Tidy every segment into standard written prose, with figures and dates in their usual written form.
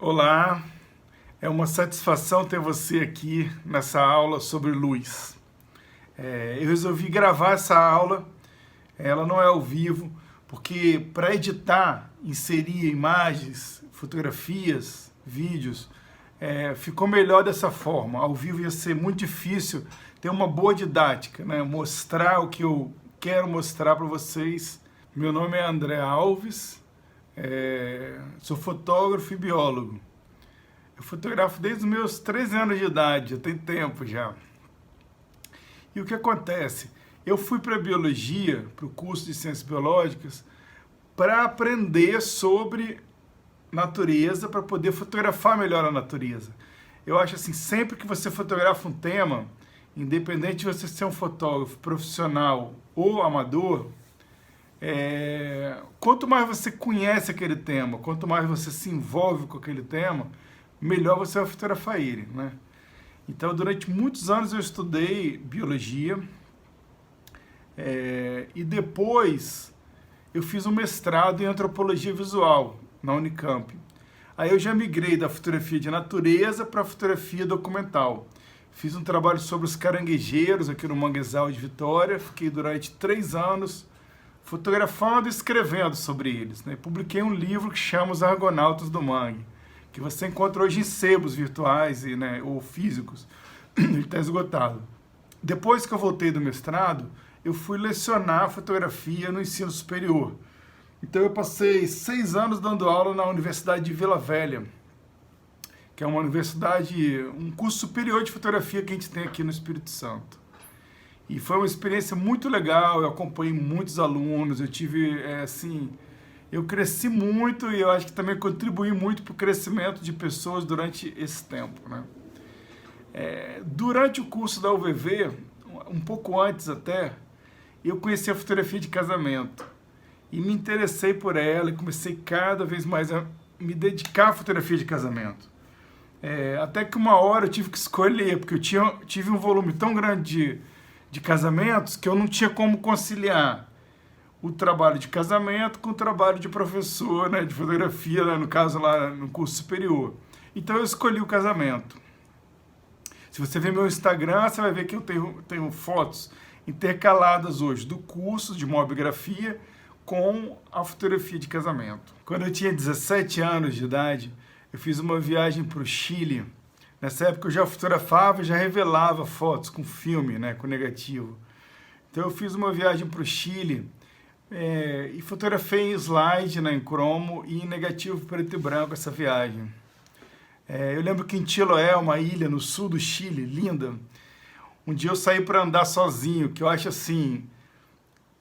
Olá, é uma satisfação ter você aqui nessa aula sobre luz. Eu resolvi gravar essa aula, ela não é ao vivo, porque para editar, inserir imagens, fotografias, vídeos, ficou melhor dessa forma. Ao vivo ia ser muito difícil ter uma boa didática, né? Mostrar o que eu quero mostrar para vocês. Meu nome é André Alves, sou fotógrafo e biólogo. Eu fotografo desde os meus 13 anos de idade, já tem tempo já. E o que acontece? Eu fui para a biologia, para o curso de ciências biológicas, para aprender sobre natureza, para poder fotografar melhor a natureza. Eu acho assim, sempre que você fotografa um tema, independente de você ser um fotógrafo profissional ou amador, quanto mais você conhece aquele tema, quanto mais você se envolve com aquele tema, melhor você vai fotografar ele, né? Então, durante muitos anos eu estudei biologia e depois eu fiz um mestrado em antropologia visual na Unicamp. Aí eu já migrei da fotografia de natureza para a fotografia documental. Fiz um trabalho sobre os caranguejeiros aqui no Manguezal de Vitória, fiquei durante 3 anos fotografando e escrevendo sobre eles, né? Publiquei um livro que chama Os Argonautas do Mangue, que você encontra hoje em sebos virtuais ou físicos. Ele está esgotado. Depois que eu voltei do mestrado, eu fui lecionar fotografia no ensino superior. Então eu passei 6 anos dando aula na Universidade de Vila Velha, que é uma universidade, um curso superior de fotografia que a gente tem aqui no Espírito Santo. E foi uma experiência muito legal, eu acompanhei muitos alunos, eu tive, eu cresci muito e eu acho que também contribuí muito para o crescimento de pessoas durante esse tempo, né? Durante o curso da UVV, um pouco antes até, eu conheci a fotografia de casamento e me interessei por ela e comecei cada vez mais a me dedicar à fotografia de casamento. Até que uma hora eu tive que escolher, porque eu tive um volume tão grande de casamentos que eu não tinha como conciliar o trabalho de casamento com o trabalho de professor, né, de fotografia, né, no caso lá no curso superior. Então eu escolhi o casamento. Se você ver meu Instagram, você vai ver que eu tenho fotos intercaladas hoje do curso de mobigrafia com a fotografia de casamento. Quando eu tinha 17 anos de idade, eu fiz uma viagem para o Chile. Nessa época eu já fotografava e já revelava fotos com filme, né, com negativo. Então eu fiz uma viagem para o Chile e fotografei em slide, né, em cromo e em negativo preto e branco essa viagem. Eu lembro que em Chiloé, uma ilha no sul do Chile, linda, um dia eu saí para andar sozinho, que eu acho assim,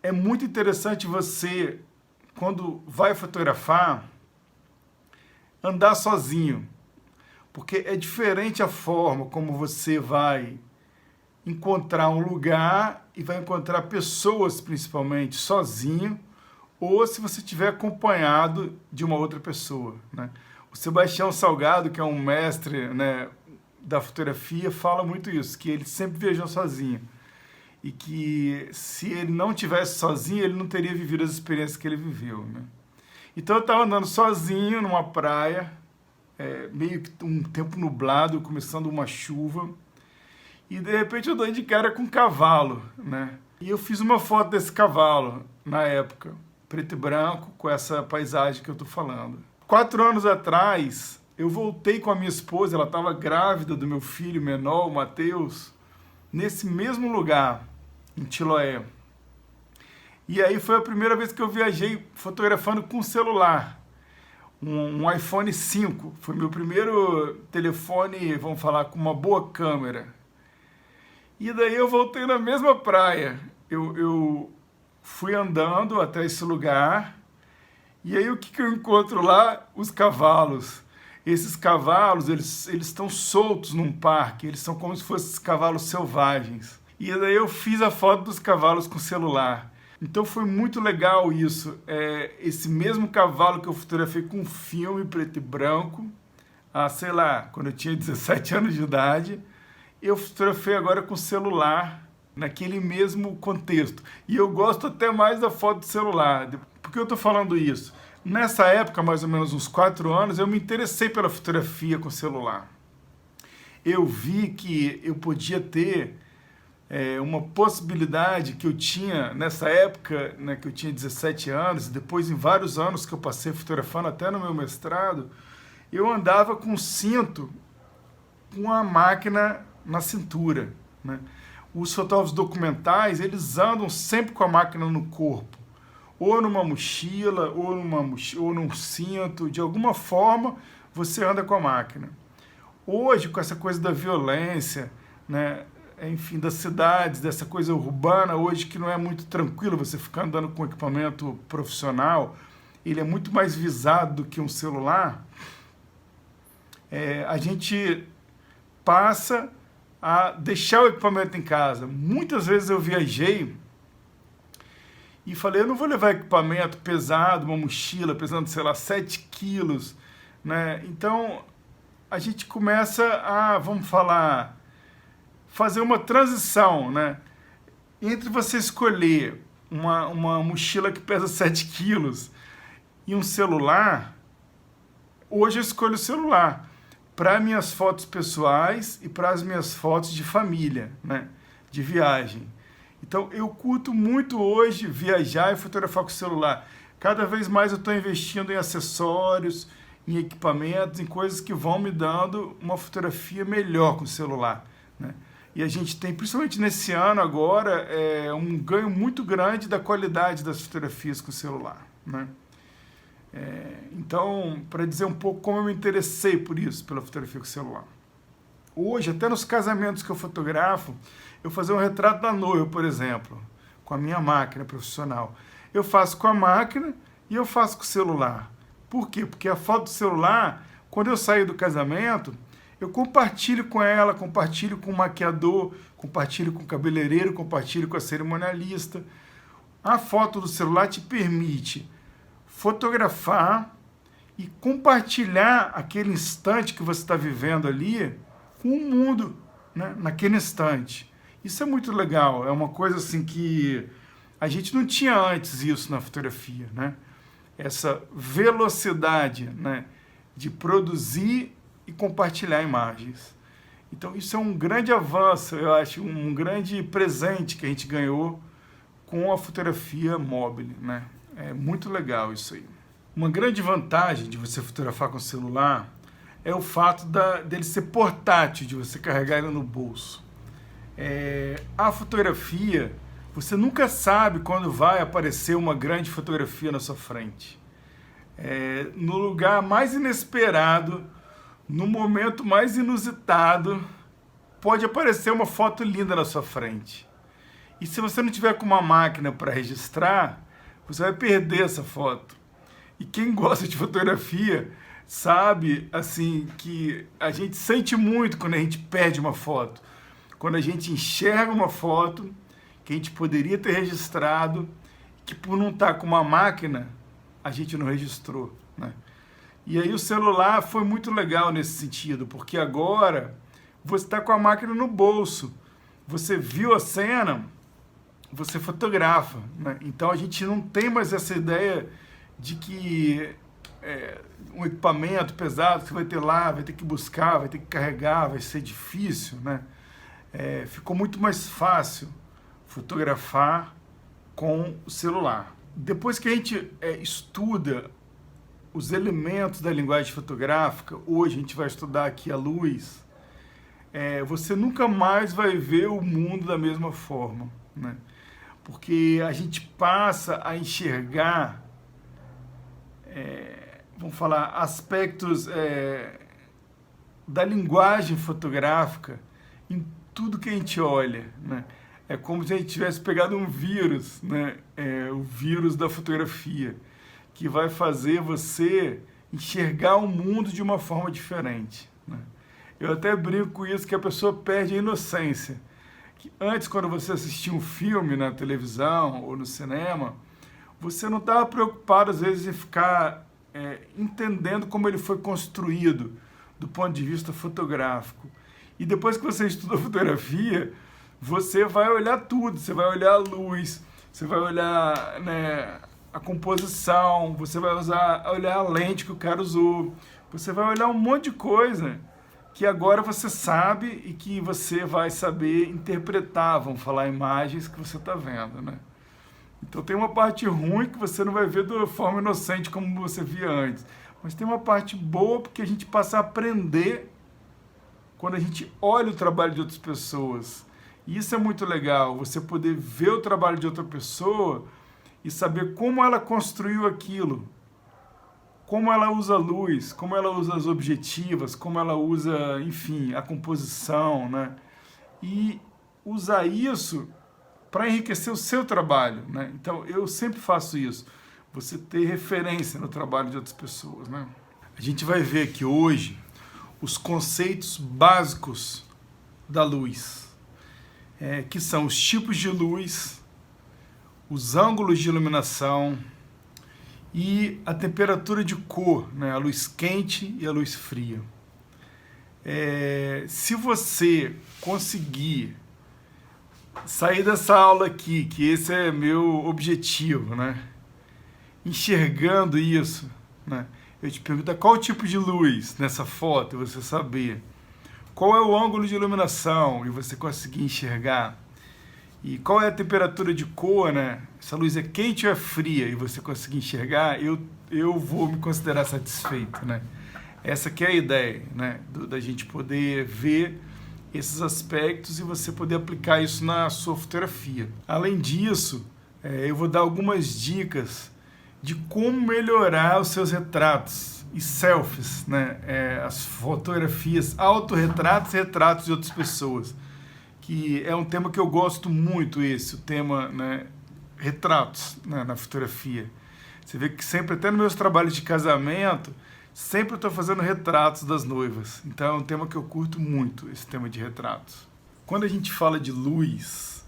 é muito interessante você, quando vai fotografar, andar sozinho, porque é diferente a forma como você vai encontrar um lugar e vai encontrar pessoas, principalmente, sozinho, ou se você estiver acompanhado de uma outra pessoa, né? O Sebastião Salgado, que é um mestre, né, da fotografia, fala muito isso, que ele sempre viajou sozinho e que se ele não tivesse sozinho, ele não teria vivido as experiências que ele viveu, né? Então eu estava andando sozinho numa praia, meio que um tempo nublado, começando uma chuva, e de repente eu dou de cara com um cavalo, né? E eu fiz uma foto desse cavalo na época, preto e branco, com essa paisagem que eu tô falando. 4 anos atrás, eu voltei com a minha esposa, ela estava grávida do meu filho menor, o Matheus, nesse mesmo lugar, em Chiloé. E aí foi a primeira vez que eu viajei fotografando com celular. Um iPhone 5, foi meu primeiro telefone, vamos falar, com uma boa câmera. E daí eu voltei na mesma praia, eu fui andando até esse lugar, e aí o que eu encontro lá? Os cavalos. Esses cavalos, eles estão soltos num parque, eles são como se fossem cavalos selvagens. E daí eu fiz a foto dos cavalos com celular. Então foi muito legal isso, esse mesmo cavalo que eu fotografei com filme preto e branco, sei lá, quando eu tinha 17 anos de idade, eu fotografei agora com celular, naquele mesmo contexto. E eu gosto até mais da foto do celular. Por que eu estou falando isso? Nessa época, mais ou menos uns 4 anos, eu me interessei pela fotografia com celular. Eu vi que eu podia ter uma possibilidade que eu tinha nessa época, né, que eu tinha 17 anos, e depois em vários anos que eu passei fotografando até no meu mestrado, eu andava com cinto, com a máquina na cintura, né? Os fotógrafos documentais, eles andam sempre com a máquina no corpo, ou numa mochila, ou num cinto, de alguma forma você anda com a máquina. Hoje, com essa coisa da violência, né, enfim, das cidades, dessa coisa urbana, hoje que não é muito tranquilo você ficar andando com equipamento profissional, ele é muito mais visado do que um celular, a gente passa a deixar o equipamento em casa. Muitas vezes eu viajei e falei, eu não vou levar equipamento pesado, uma mochila pesando, sei lá, 7 quilos, né? Então, a gente começa a, vamos falar, fazer uma transição, né? Entre você escolher uma mochila que pesa 7 quilos e um celular, hoje eu escolho o celular para minhas fotos pessoais e para as minhas fotos de família, né? De viagem. Então, eu curto muito hoje viajar e fotografar com o celular. Cada vez mais eu estou investindo em acessórios, em equipamentos, em coisas que vão me dando uma fotografia melhor com o celular, né? E a gente tem, principalmente nesse ano agora, um ganho muito grande da qualidade das fotografias com o celular, né? Então, para dizer um pouco como eu me interessei por isso, pela fotografia com o celular. Hoje, até nos casamentos que eu fotografo, eu fazer um retrato da noiva, por exemplo, com a minha máquina profissional. Eu faço com a máquina e eu faço com o celular. Por quê? Porque a foto do celular, quando eu saio do casamento, eu compartilho com ela, compartilho com o maquiador, compartilho com o cabeleireiro, compartilho com a cerimonialista. A foto do celular te permite fotografar e compartilhar aquele instante que você está vivendo ali com o mundo, né, naquele instante. Isso é muito legal, é uma coisa assim que a gente não tinha antes isso na fotografia, né? Essa velocidade, né, de produzir e compartilhar imagens. Então isso é um grande avanço, eu acho, um grande presente que a gente ganhou com a fotografia móvel, né? É muito legal isso aí. Uma grande vantagem de você fotografar com o celular é o fato dele ser portátil, de você carregar ele no bolso. A fotografia, você nunca sabe quando vai aparecer uma grande fotografia na sua frente. No lugar mais inesperado, no momento mais inusitado, pode aparecer uma foto linda na sua frente. E se você não tiver com uma máquina para registrar, você vai perder essa foto. E quem gosta de fotografia sabe, assim, que a gente sente muito quando a gente perde uma foto. Quando a gente enxerga uma foto que a gente poderia ter registrado, que por não estar com uma máquina, a gente não registrou, né? E aí o celular foi muito legal nesse sentido, porque agora você está com a máquina no bolso. Você viu a cena, você fotografa, né? Então a gente não tem mais essa ideia de que um equipamento pesado que você vai ter lá, vai ter que buscar, vai ter que carregar, vai ser difícil, né? Ficou muito mais fácil fotografar com o celular. Depois que a gente estuda os elementos da linguagem fotográfica, hoje a gente vai estudar aqui a luz, você nunca mais vai ver o mundo da mesma forma, né? Porque a gente passa a enxergar, vamos falar, aspectos da linguagem fotográfica em tudo que a gente olha, né? É como se a gente tivesse pegado um vírus, né? O vírus da fotografia, que vai fazer você enxergar o mundo de uma forma diferente, né? Eu até brinco com isso, que a pessoa perde a inocência. Que antes, quando você assistia um filme na televisão ou no cinema, você não estava preocupado, às vezes, em ficar entendendo como ele foi construído do ponto de vista fotográfico. E depois que você estuda fotografia, você vai olhar tudo, você vai olhar a luz, você vai olhar, né, a composição, você vai olhar a lente que o cara usou, você vai olhar um monte de coisa que agora você sabe e que você vai saber interpretar, vamos falar, imagens que você está vendo, né? Então tem uma parte ruim que você não vai ver de forma inocente como você via antes, mas tem uma parte boa porque a gente passa a aprender quando a gente olha o trabalho de outras pessoas. E isso é muito legal, você poder ver o trabalho de outra pessoa e saber como ela construiu aquilo, como ela usa a luz, como ela usa as objetivas, como ela usa, enfim, a composição, né? E usar isso para enriquecer o seu trabalho, né? Então, eu sempre faço isso, você ter referência no trabalho de outras pessoas, né? A gente vai ver aqui hoje os conceitos básicos da luz, que são os tipos de luz, os ângulos de iluminação e a temperatura de cor, né? A luz quente e a luz fria. Se você conseguir sair dessa aula aqui, que esse é meu objetivo, né? Enxergando isso, né? Eu te pergunto qual o tipo de luz nessa foto, e você saber. Qual é o ângulo de iluminação, e você conseguir enxergar. E qual é a temperatura de cor, né? Se a luz é quente ou é fria, e você conseguir enxergar, eu vou me considerar satisfeito, né? Essa que é a ideia, né? Da gente poder ver esses aspectos e você poder aplicar isso na sua fotografia. Além disso, eu vou dar algumas dicas de como melhorar os seus retratos e selfies, né? As fotografias, autorretratos e retratos de outras pessoas, que é um tema que eu gosto muito, o tema, né, retratos, né, na fotografia. Você vê que sempre, até nos meus trabalhos de casamento, sempre eu estou fazendo retratos das noivas. Então é um tema que eu curto muito, esse tema de retratos. Quando a gente fala de luz,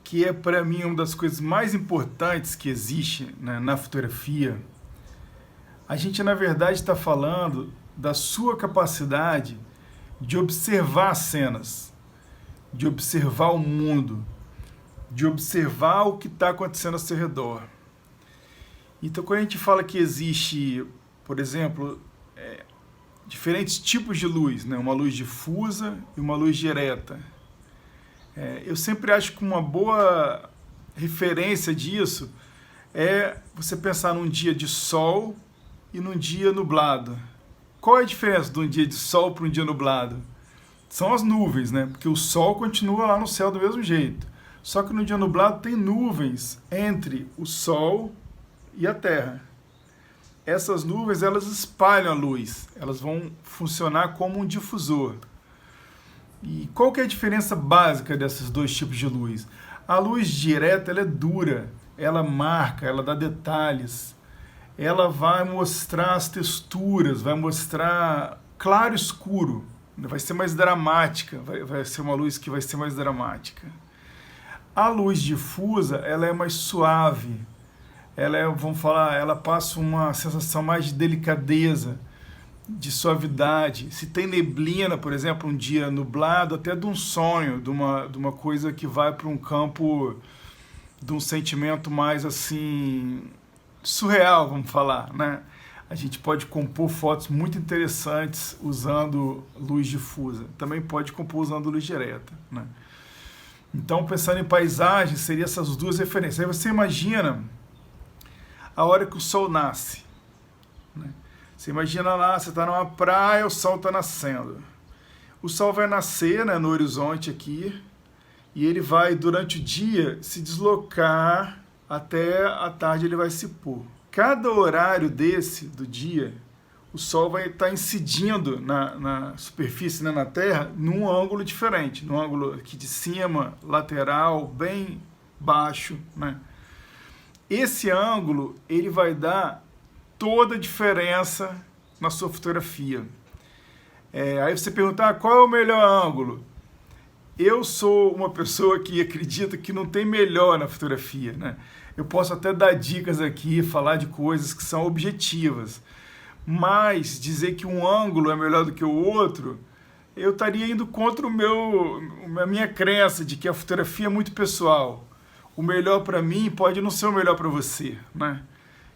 que é para mim uma das coisas mais importantes que existe, né, na fotografia, a gente na verdade está falando da sua capacidade de observar as cenas, de observar o mundo, de observar o que está acontecendo ao seu redor. Então, quando a gente fala que existe, por exemplo, diferentes tipos de luz, né? Uma luz difusa e uma luz direta. Eu sempre acho que uma boa referência disso é você pensar num dia de sol e num dia nublado. Qual é a diferença de um dia de sol para um dia nublado? São as nuvens, né? Porque o sol continua lá no céu do mesmo jeito. Só que no dia nublado tem nuvens entre o sol e a terra. Essas nuvens, elas espalham a luz, elas vão funcionar como um difusor. E qual que é a diferença básica desses dois tipos de luz? A luz direta, ela é dura, ela marca, ela dá detalhes, ela vai mostrar as texturas, vai mostrar claro e escuro, vai ser mais dramática, vai ser uma luz que vai ser mais dramática. A luz difusa, ela é mais suave, ela passa uma sensação mais de delicadeza, de suavidade. Se tem neblina, por exemplo, um dia nublado, até de um sonho, de uma coisa que vai para um campo de um sentimento mais assim surreal, vamos falar, né? A gente pode compor fotos muito interessantes usando luz difusa. Também pode compor usando luz direta, né? Então, pensando em paisagem, seriam essas duas referências. Aí você imagina a hora que o sol nasce, né? Você imagina lá, você está numa praia, o sol está nascendo. O sol vai nascer, né, no horizonte aqui, e ele vai, durante o dia, se deslocar até a tarde ele vai se pôr. Cada horário desse, do dia, o sol vai estar incidindo na superfície, né, na Terra, num ângulo diferente, num ângulo aqui de cima, lateral, bem baixo, né? Esse ângulo, ele vai dar toda a diferença na sua fotografia. Aí você pergunta, qual é o melhor ângulo? Eu sou uma pessoa que acredita que não tem melhor na fotografia, né? Eu posso até dar dicas aqui, falar de coisas que são objetivas, mas dizer que um ângulo é melhor do que o outro, eu estaria indo contra a minha crença de que a fotografia é muito pessoal. o melhor para mim pode não ser o melhor para você, né?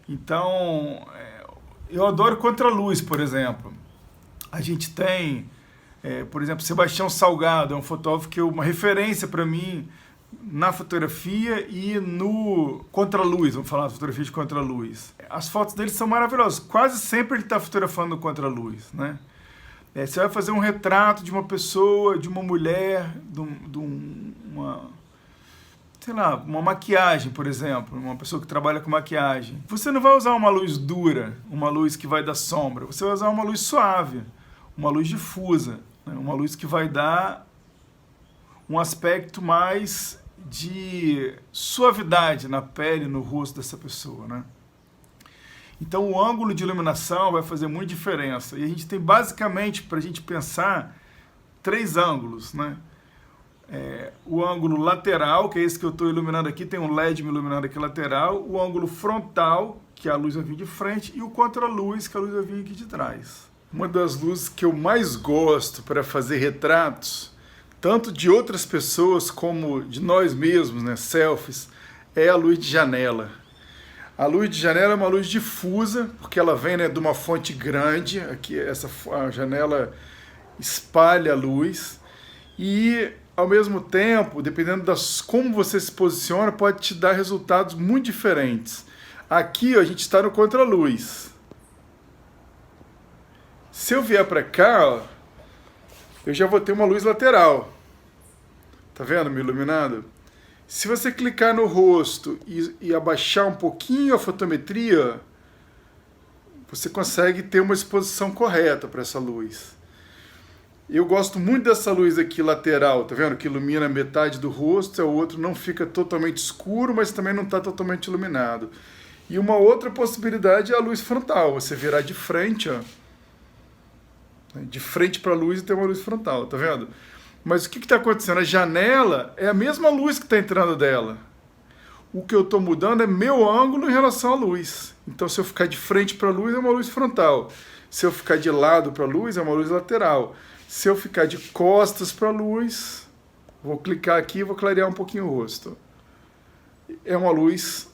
Então, eu adoro contraluz, por exemplo. A gente tem, por exemplo, Sebastião Salgado, é um fotógrafo que é uma referência para mim na fotografia e no contraluz, vamos falar de fotografia de contraluz. As fotos dele são maravilhosas, quase sempre ele está fotografando no contraluz, né? Você vai fazer um retrato de uma pessoa, de uma mulher, sei lá, uma maquiagem, por exemplo, uma pessoa que trabalha com maquiagem. Você não vai usar uma luz dura, uma luz que vai dar sombra, você vai usar uma luz suave, uma luz difusa, né? Uma luz que vai dar um aspecto mais de suavidade na pele, no rosto dessa pessoa, né? Então o ângulo de iluminação vai fazer muita diferença. E a gente tem basicamente, para a gente pensar, 3 ângulos, né? O ângulo lateral, que é esse que eu estou iluminando aqui, tem um LED me iluminando aqui lateral, o ângulo frontal, que a luz vai vir de frente, e o contraluz, que a luz vai vir aqui de trás. Uma das luzes que eu mais gosto para fazer retratos, tanto de outras pessoas como de nós mesmos, né, selfies, é a luz de janela. A luz de janela é uma luz difusa, porque ela vem, né, de uma fonte grande, aqui a janela espalha a luz, e ao mesmo tempo, dependendo como você se posiciona, pode te dar resultados muito diferentes. Aqui, ó, a gente está no contraluz. Se eu vier para cá, ó, eu já vou ter uma luz lateral. Tá vendo me iluminando? Se você clicar no rosto e abaixar um pouquinho a fotometria, você consegue ter uma exposição correta para essa luz. Eu gosto muito dessa luz aqui lateral, tá vendo? Que ilumina metade do rosto, o outro não fica totalmente escuro, mas também não está totalmente iluminado. E uma outra possibilidade é a luz frontal, você virar de frente, ó. De frente para a luz e ter uma luz frontal, tá vendo? Mas o que está acontecendo? A janela é a mesma luz que está entrando dela. O que eu estou mudando é meu ângulo em relação à luz. Então, se eu ficar de frente para a luz, é uma luz frontal. Se eu ficar de lado para a luz, é uma luz lateral. Se eu ficar de costas para a luz, vou clicar aqui e vou clarear um pouquinho o rosto. É uma luz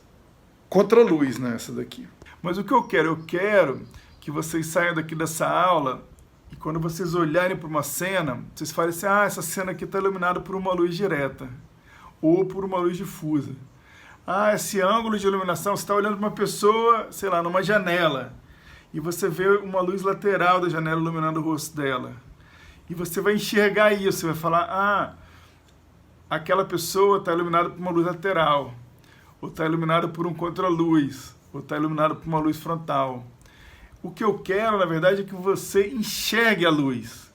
contra-luz, né, essa daqui. Mas o que eu quero? Eu quero que vocês saiam daqui dessa aula e quando vocês olharem para uma cena, vocês falem assim, essa cena aqui está iluminada por uma luz direta ou por uma luz difusa. Esse ângulo de iluminação, você está olhando para uma pessoa, sei lá, numa janela, e você vê uma luz lateral da janela iluminando o rosto dela. E você vai enxergar isso, você vai falar, aquela pessoa está iluminada por uma luz lateral, ou está iluminada por um contraluz, ou está iluminada por uma luz frontal. O que eu quero, na verdade, é que você enxergue a luz,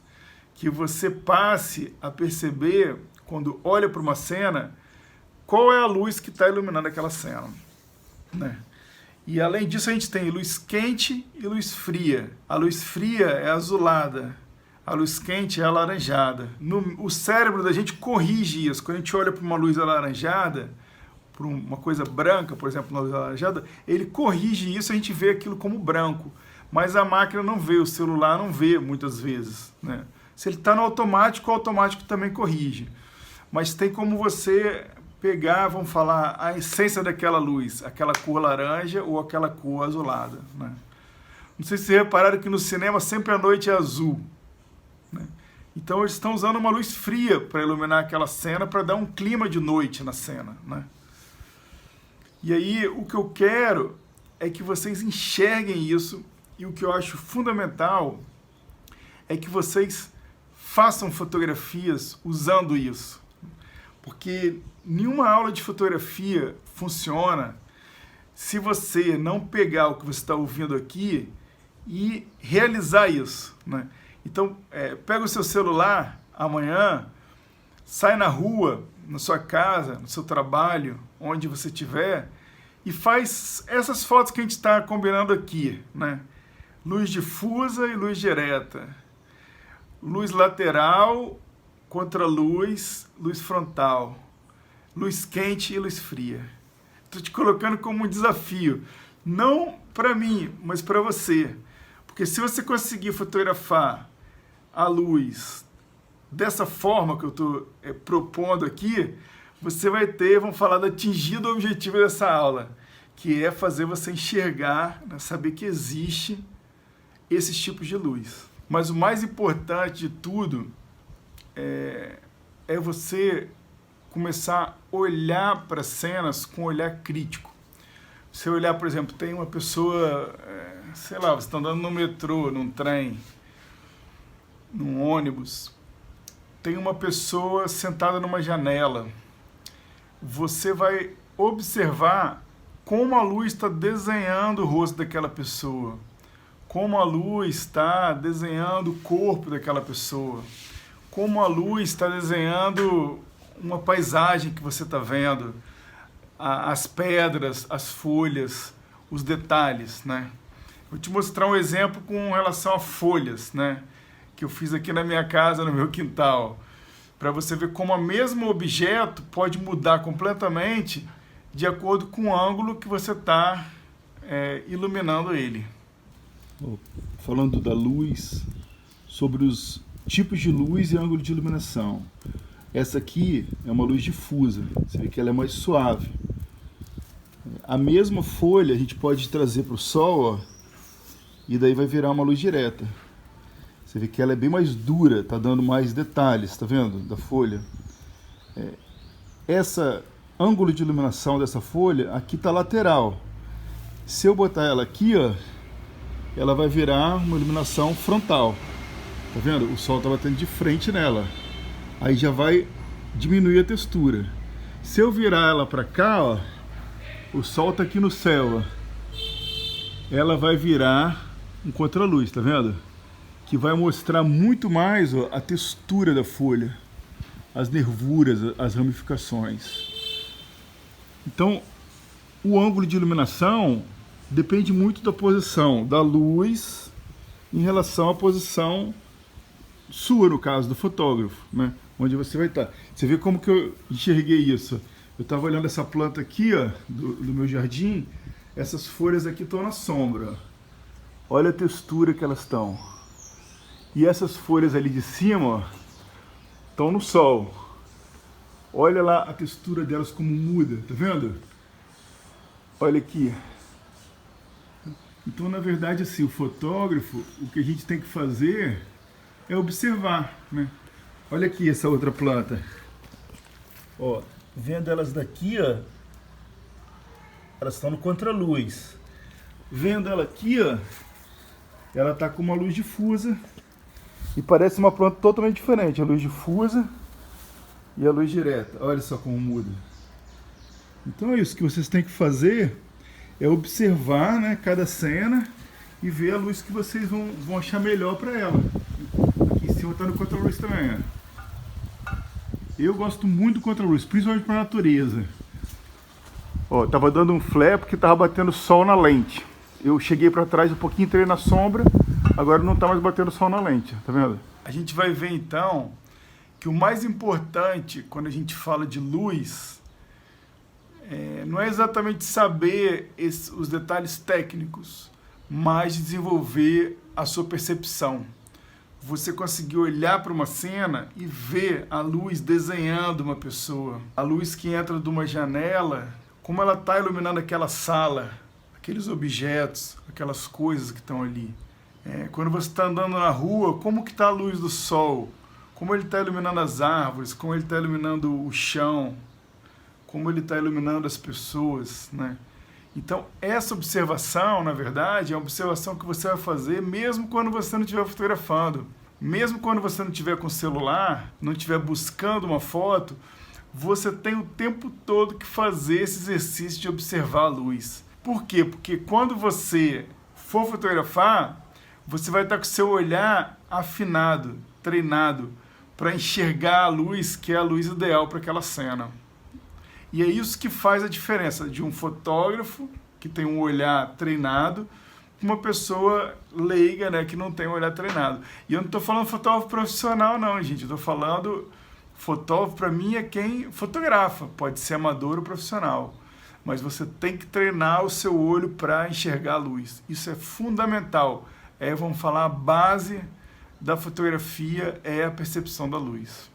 que você passe a perceber, quando olha para uma cena, qual é a luz que está iluminando aquela cena, né? E além disso, a gente tem luz quente e luz fria. A luz fria é azulada, a luz quente é alaranjada. O cérebro da gente corrige isso. Quando a gente olha para uma luz alaranjada, para uma coisa branca, por exemplo, uma luz alaranjada, ele corrige isso, a gente vê aquilo como branco. Mas a máquina não vê, o celular não vê muitas vezes, né? Se ele está no automático, o automático também corrige. Mas tem como você pegar, vamos falar, a essência daquela luz, aquela cor laranja ou aquela cor azulada, né? Não sei se vocês repararam que no cinema sempre a noite é azul, né? Então eles estão usando uma luz fria para iluminar aquela cena, para dar um clima de noite na cena, né? E aí o que eu quero é que vocês enxerguem isso, e o que eu acho fundamental é que vocês façam fotografias usando isso. Porque nenhuma aula de fotografia funciona se você não pegar o que você está ouvindo aqui e realizar isso, né? Então, pega o seu celular amanhã, sai na rua, na sua casa, no seu trabalho, onde você estiver, e faz essas fotos que a gente está combinando aqui, né? Luz difusa e luz direta. Luz lateral, contraluz, luz frontal. Luz quente e luz fria. Estou te colocando como um desafio. Não para mim, mas para você. Porque se você conseguir fotografar a luz dessa forma que eu estou propondo aqui, você vai ter, vamos falar do atingido objetivo dessa aula, que é fazer você enxergar, né, saber que existe esses tipos de luz. Mas o mais importante de tudo é você começar a olhar para cenas com um olhar crítico. Você olhar, por exemplo, tem uma pessoa, sei lá, você está andando no metrô, num trem, num ônibus, tem uma pessoa sentada numa janela. Você vai observar como a luz está desenhando o rosto daquela pessoa, como a luz está desenhando o corpo daquela pessoa, como a luz está desenhando uma paisagem que você está vendo, as pedras, as folhas, os detalhes, né? Vou te mostrar um exemplo com relação a folhas, né? Que eu fiz aqui na minha casa, no meu quintal, para você ver como o mesmo objeto pode mudar completamente de acordo com o ângulo que você está iluminando ele. Falando da luz, sobre os tipos de luz e ângulo de iluminação. Essa aqui é uma luz difusa, você vê que ela é mais suave. A mesma folha a gente pode trazer para o sol, ó, e daí vai virar uma luz direta. Você vê que ela é bem mais dura, tá dando mais detalhes, tá vendo? Da folha. Essa ângulo de iluminação dessa folha, aqui tá lateral. Se eu botar ela aqui, ó, ela vai virar uma iluminação frontal. Tá vendo? O sol tá batendo de frente nela. Aí já vai diminuir a textura. Se eu virar ela para cá, ó, o sol tá aqui no céu, ó, ela vai virar um contraluz, tá vendo? Que vai mostrar muito mais, ó, a textura da folha, as nervuras, as ramificações. Então, o ângulo de iluminação depende muito da posição da luz em relação à posição sua, no caso do fotógrafo, né? Onde você vai estar. Você vê como que eu enxerguei isso? Eu estava olhando essa planta aqui, ó, do meu jardim, essas folhas aqui estão na sombra. Olha a textura que elas estão. E essas folhas ali de cima, ó, estão no sol. Olha lá a textura delas como muda, tá vendo? Olha aqui. Então, na verdade, assim, o fotógrafo, o que a gente tem que fazer é observar, né? Olha aqui essa outra planta. Ó, vendo elas daqui, ó, elas estão no contraluz. Vendo ela aqui, ó, ela tá com uma luz difusa e parece uma planta totalmente diferente, a luz difusa e a luz direta. Olha só como muda. Então é isso que vocês têm que fazer, é observar, né, cada cena e ver a luz que vocês vão achar melhor para ela. Aqui em cima está no contraluz também, ó. Eu gosto muito do contraluz, principalmente para a natureza. Ó, tava dando um flare porque tava batendo sol na lente. Eu cheguei para trás um pouquinho, entrei na sombra, agora não tá mais batendo sol na lente, tá vendo? A gente vai ver então que o mais importante quando a gente fala de luz não é exatamente saber os detalhes técnicos, mas desenvolver a sua percepção. Você conseguir olhar para uma cena e ver a luz desenhando uma pessoa. A luz que entra de uma janela, como ela está iluminando aquela sala, aqueles objetos, aquelas coisas que estão ali. Quando você está andando na rua, como que está a luz do sol? Como ele está iluminando as árvores, como ele está iluminando o chão, como ele está iluminando as pessoas, né? Então, essa observação, na verdade, é uma observação que você vai fazer mesmo quando você não estiver fotografando. Mesmo quando você não estiver com o celular, não estiver buscando uma foto, você tem o tempo todo que fazer esse exercício de observar a luz. Por quê? Porque quando você for fotografar, você vai estar com o seu olhar afinado, treinado, para enxergar a luz que é a luz ideal para aquela cena. E é isso que faz a diferença de um fotógrafo que tem um olhar treinado com uma pessoa leiga, né, que não tem um olhar treinado. E eu não estou falando fotógrafo profissional, não, gente. Eu estou falando fotógrafo, para mim, é quem fotografa. Pode ser amador ou profissional. Mas você tem que treinar o seu olho para enxergar a luz. Isso é fundamental. Vamos falar, a base da fotografia é a percepção da luz.